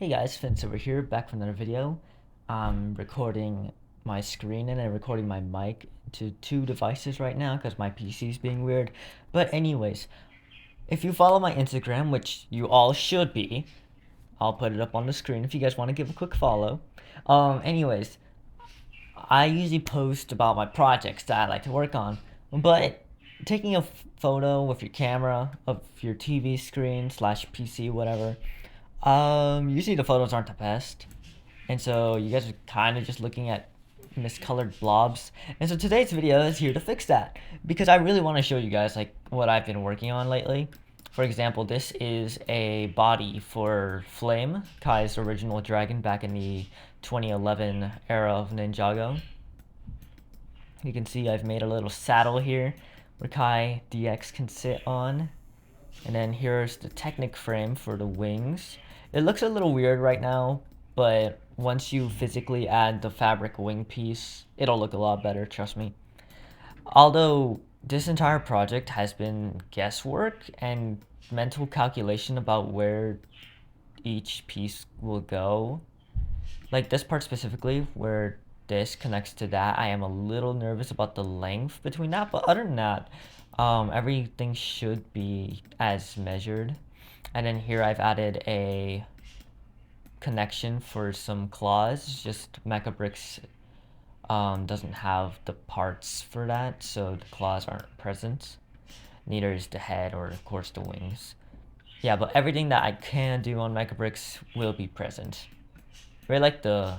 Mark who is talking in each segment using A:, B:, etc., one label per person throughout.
A: Hey guys, Vince over here, back from another video. I'm recording my screen and I'm recording my mic to two devices right now because my PC is being weird. But anyways, if you follow my Instagram, which you all should be, I'll put it up on the screen if you guys want to give a quick follow. Anyways, I usually post about my projects that I like to work on, but taking a photo with your camera of your TV screen slash PC, whatever, usually the photos aren't the best. And so you guys are kind of just looking at miscolored blobs. And so today's video is here to fix that. Because I really want to show you guys like what I've been working on lately. For example, this is a body for Flame, Kai's original dragon back in the 2011 era of Ninjago. You can see I've made a little saddle here where Kai DX can sit on. And then here's the Technic frame for the wings. It looks a little weird right now, but once you physically add the fabric wing piece, it'll look a lot better, trust me. Although this entire project has been guesswork and mental calculation about where each piece will go. Like this part specifically, where this connects to that, I am a little nervous about the length between that, but other than that, everything should be as measured. And then here I've added a connection for some claws. Just Mecha Bricks doesn't have the parts for that, so the claws aren't present. Neither is the head or of course the wings. Yeah, but everything that I can do on Mecha Bricks will be present. Very like the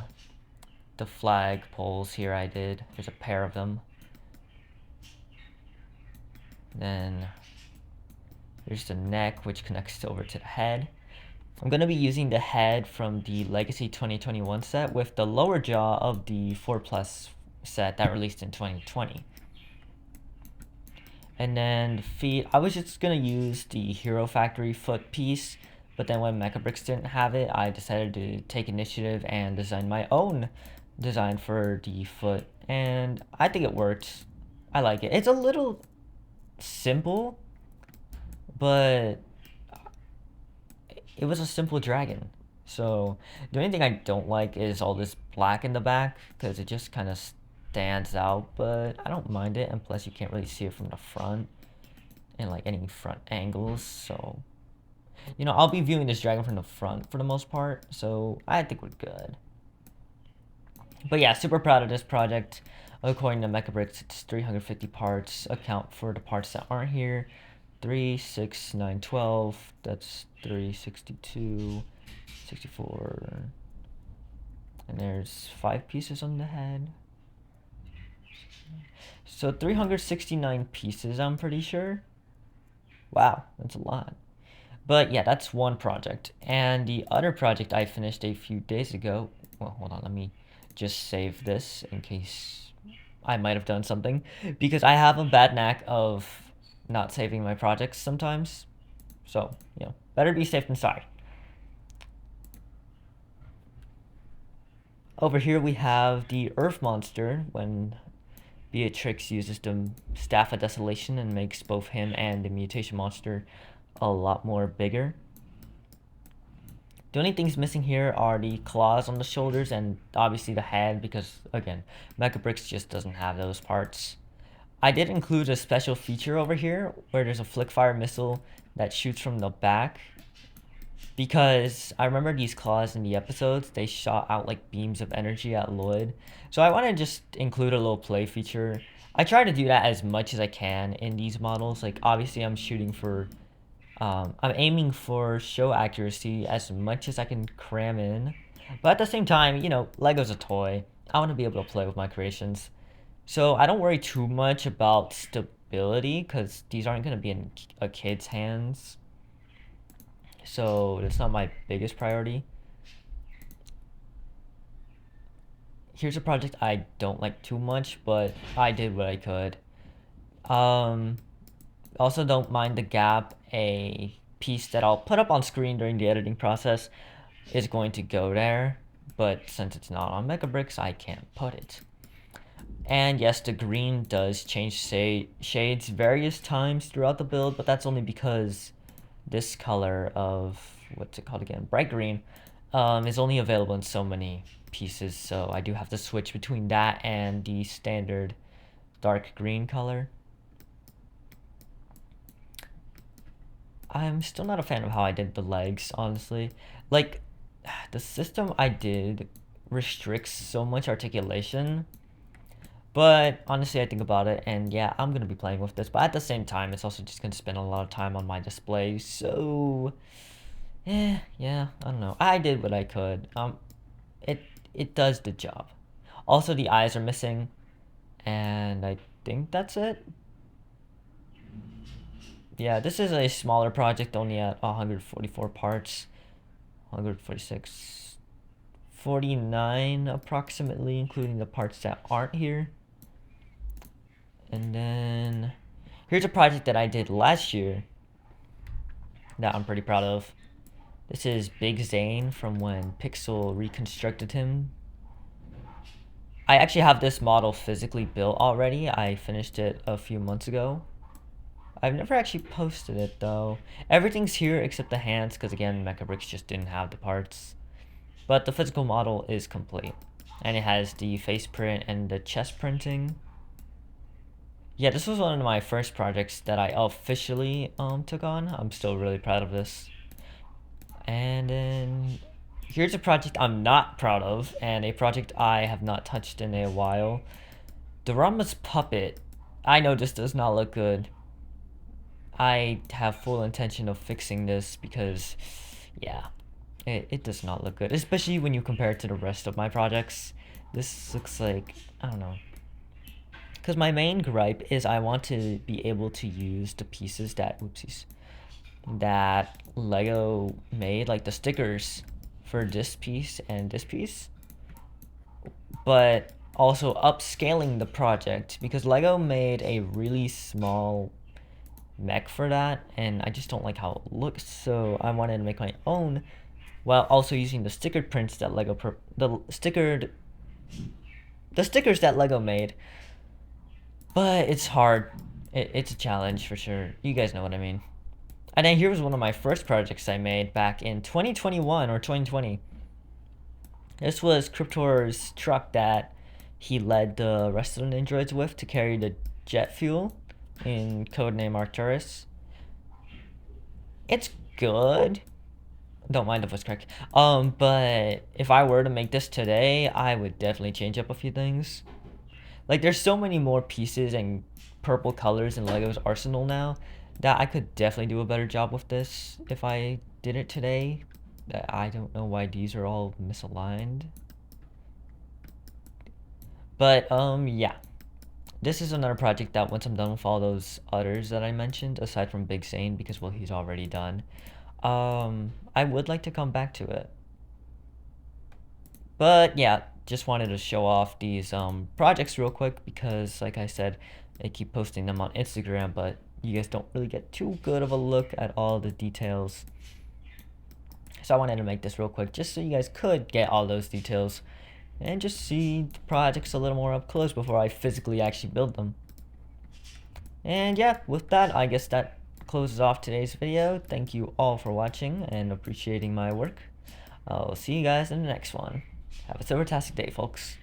A: flag poles here I did. There's a pair of them. Then here's the neck, which connects over to the head. I'm going to be using the head from the Legacy 2021 set with the lower jaw of the 4 Plus set that released in 2020. And then the feet, I was just going to use the Hero Factory foot piece, but then when Mecha Bricks didn't have it, I decided to take initiative and design my own design for the foot, and I think it worked. I like it. It's a little simple, but it was a simple dragon. So the only thing I don't like is all this black in the back because it just kind of stands out, but I don't mind it, and plus you can't really see it from the front and like any front angles. So you know, I'll be viewing this dragon from the front for the most part, so I think we're good. But yeah, super proud of this project. According to MechaBricks, it's 350 parts. Account for the parts that aren't here. 3, 6, 9, 12. That's 362, 64. And there's 5 pieces on the head. So 369 pieces, I'm pretty sure. Wow, that's a lot. But yeah, that's one project. And the other project I finished a few days ago. Well, hold on, let me just save this in case I might have done something, because I have a bad knack of not saving my projects sometimes. So, you know, better be safe than sorry. Over here we have the Earth Monster when Beatrix uses the Staff of Desolation and makes both him and the Mutation Monster a lot more bigger. The only things missing here are the claws on the shoulders and obviously the head, because again, Mecha Bricks just doesn't have those parts. I did include a special feature over here where there's a flick fire missile that shoots from the back, because I remember these claws in the episodes, they shot out like beams of energy at Lloyd. So I want to just include a little play feature. I try to do that as much as I can in these models. Like obviously I'm shooting for I'm aiming for show accuracy as much as I can cram in. But at the same time, you know, Lego's a toy. I want to be able to play with my creations. So I don't worry too much about stability because these aren't going to be in a kid's hands. So that's not my biggest priority. Here's a project I don't like too much, but I did what I could. Also don't mind the gap. A piece that I'll put up on screen during the editing process is going to go there, but since it's not on Mecha Bricks, I can't put it. And yes, the green does change shades various times throughout the build, but that's only because this color of, what's it called again, bright green, is only available in so many pieces, so I do have to switch between that and the standard dark green color. I'm still not a fan of how I did the legs, honestly. Like, the system I did restricts so much articulation. But honestly, I think about it, and yeah, I'm gonna be playing with this. But at the same time, it's also just gonna spend a lot of time on my display. So, yeah, I don't know. I did what I could. It it does the job. Also, the eyes are missing, and I think that's it. Yeah, this is a smaller project, only at 144 parts, 146, 49 approximately, including the parts that aren't here. And then here's a project that I did last year that I'm pretty proud of. This is Big Zane from when Pixel reconstructed him. I actually have this model physically built already. I finished it a few months ago. I've never actually posted it though. Everything's here except the hands, because again, Mechabricks just didn't have the parts. But the physical model is complete. And it has the face print and the chest printing. Yeah, this was one of my first projects that I officially took on. I'm still really proud of this. And then here's a project I'm not proud of, and a project I have not touched in a while. Dorama's Puppet. I know this does not look good. I have full intention of fixing this because, yeah, it does not look good. Especially when you compare it to the rest of my projects. This looks like, I don't know. Because my main gripe is I want to be able to use the pieces that, oopsies, that Lego made, like the stickers for this piece and this piece, but also upscaling the project because Lego made a really small mech for that, and I just don't like how it looks, so I wanted to make my own while also using the stickered prints that the stickers that Lego made. But it's hard. It's a challenge for sure. You guys know what I mean. And then here was one of my first projects I made back in 2021 or 2020. This was Cryptor's truck that he led the rest of the Ninjroids with to carry the jet fuel in codename Arcturus. It's good. Don't mind the voice crack. But if I were to make this today, I would definitely change up a few things. Like, there's so many more pieces and purple colors in Lego's arsenal now that I could definitely do a better job with this if I did it today. I don't know why these are all misaligned. But, yeah. This is another project that once I'm done with all those others that I mentioned, aside from Big Sane, because, well, he's already done, I would like to come back to it. But, yeah, just wanted to show off these projects real quick because, like I said, I keep posting them on Instagram, but you guys don't really get too good of a look at all the details. So I wanted to make this real quick just so you guys could get all those details and just see the projects a little more up close before I physically actually build them. And yeah, with that, I guess that closes off today's video. Thank you all for watching and appreciating my work. I'll see you guys in the next one. Have a super-tastic day, folks.